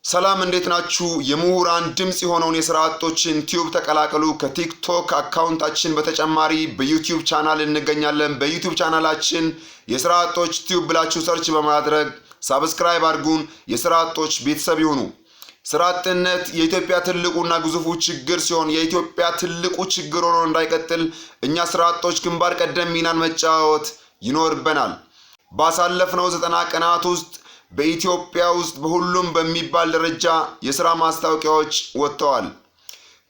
ሰላም እንዴት ናችሁ? የምሁራን ድምጽ የሆነውን የሥራ አጦችን ቲዩብ ተቀላቀሉ። ከቲክቶክ አካውንታችን በተጨማሪ በዩቲዩብ ቻናል እንገኛለን። በዩቲዩብ ቻናላችን የሥራ አጦች ቲዩብ ብላችሁ ሰርች በማድረግ ሳብስክራይብ አድርጉን። የሥራ አጦች ቤተሰብ ይሁኑ። ሥራ አጥነት የኢትዮጵያ ትልቁና ግዙፉ ችግር ሲሆን የኢትዮጵያ ትልቁ ችግር ሆኖ እንዳይቀጥል እኛ ሥራ አጦች ግንባር ቀደም ሚናን መጫወት ይኖርብናል። ባሳለፍነው 90 ቀናት ውስጥ በኢትዮጵያ ውስጥ በሁሉም በሚባል ደረጃ የሥራ ማስታወቂያዎች ወጥተዋል።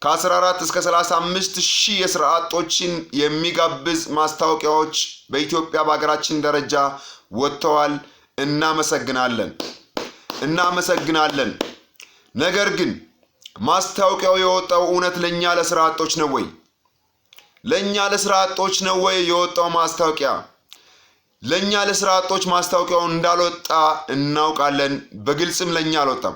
ከ14 እስከ 35 ሺህ የሥራ አጦችን የሚጋብዝ ማስታወቂያዎች በኢትዮጵያ በሀገራችን ደረጃ ወጥተዋል። እናመሰግናለን። ነገር ግን ማስታወቂያው የወጣው እውነት ለኛ ለሥራ አጦች ነው ወይ? ለኛ ለሥራ አጦች ነው ወይ የወጣው ማስታወቂያ? ለኛ ለሥራ አጦች ማስታወቂያው እንዳልወጣ እናውቃለን። በግልጽም ለኛ አልወጣም።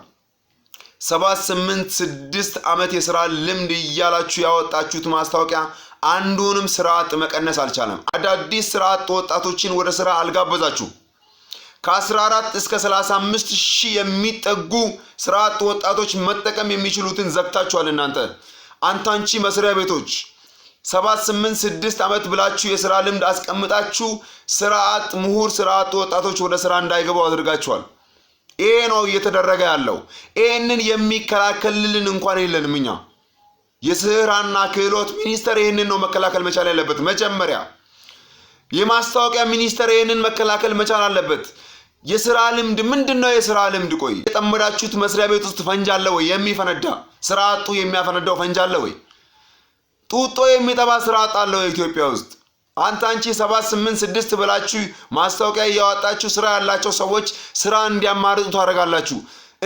7-8-6 ዓመት የሥራ ልምድ እያላችሁ ያወጣችሁት ማስታወቂያ አንዱንም ሥራ አጥ መቀነስ አልቻለም። አዳዲስ ሥራ አጥ ወጣቶችን ወደ ሥራ አልጋበዛችሁ። ከ14 እስከ 35 ሺህ የሚጠጉ ሥራ አጥ ወጣቶች መጠቀም የሚችሉትን ዘግታችኋል። አንቺ መስሪያ ቤቶች 7-8-6 ዓመት ብላችሁ የሥራ ልምድ አስቀምጣችሁ ሥራ አጥ ምሁር ሥራ አጥ ወጣቶች ወደ ሥራ እንዳይገቡ አድርጋችኋል። ይሄ ነው እየተደረገ ያለው። ይሄንን የሚከላከልልን እንኳን የለንም። እኛ የስራና ክህሎት ሚኒስቴር ይሄንን ነው መከላከል መቻል ያለበት። መጀመሪያ የማስታወቂያ ሚኒስቴር ይሄንን መከላከል መቻል አለበት። የሥራ ልምድ ምንድነው? የሥራ ልምድ ቆይ የጠመዳችሁት መስሪያ ቤት ውስጥ ፈንጅ አለ ወይ? የሚፈነዳ ሥራ አጡ የሚያፈነዳው ፈንጅ አለ ወይ? ጡጦ የሚጠባ ሥራ አጥ አለ ወይ ኢትዮጵያ ውስጥ? አንቺ 7-8-6 ብላችሁ ማስታወቂያ እያወጣችሁ ሥራ ያላቸው ሰዎች ሥራ እንዲያማርጡ ታደርጋላችሁ።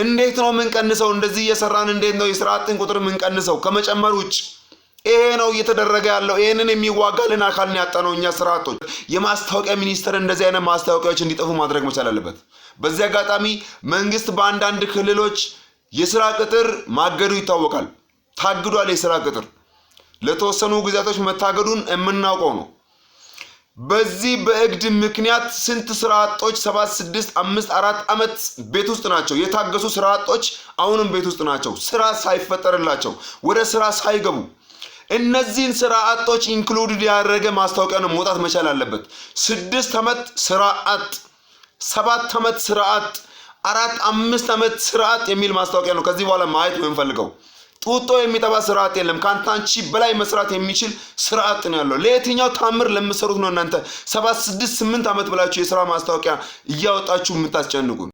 እንዴት ነው ምን ቀንሰው? እንደዚህ እየሰራን እንዴት ነው የሥራ አጥን ቁጥር ምን ቀንሰው ከመጨመር ውጭ? ይሄ ነው እየተደረገ ያለው። ይሄንን የሚዋጋልን አካል ነው ያጣነው እኛ ሥራ አጦች። የማስታወቂያ ሚኒስቴር እንደዚህ አይነት ማስታወቂያዎች እንዲጠፉ ማድረግ መቻል አለበት። በዚህ አጋጣሚ መንግስት በአንዳንድ ክልሎች የሥራ ቅጥር ማገዱ ይታወቃል። ታግዷል። የሥራ ቅጥር ለተወሰኑ ጊዜያቶች መታገዱን የምናውቀው ነው። በዚህ በእግድ ምክንያት ስንት ሥራ አጦች 7-6-5-4 ዓመት ቤት ውስጥ ናቸው። የታገሱ ሥራ አጦች አሁንም ቤት ውስጥ ናቸው። ሥራ ሳይፈጠርላቸው ወደ ሥራ ሳይገቡ እነዚህን ሥራ አጦች ኢንክሉድድ ያደረገ ማስታወቂያ ነው መውጣት መቻል አለበት። 6 ዓመት ሥራ አጥ፣ 7 ዓመት ሥራ አጥ፣ 4-5 ዓመት ሥራ አጥ የሚል ማስታወቂያ ነው ከዚህ በኋላ ማየት የምንፈልገው። ጡጦ የሚጠባ ሥራ አጥ የለም። ከአንቺ በላይ መስራት የሚችል ሥራ አጥ ነው ያለው። ለየትኛው ታምር ለምትሰሩት ነው እናንተ 7-6-8 ዓመት ብላችሁ የሥራ ማስታወቂያ እያወጣችሁ የምታስጨንቁን?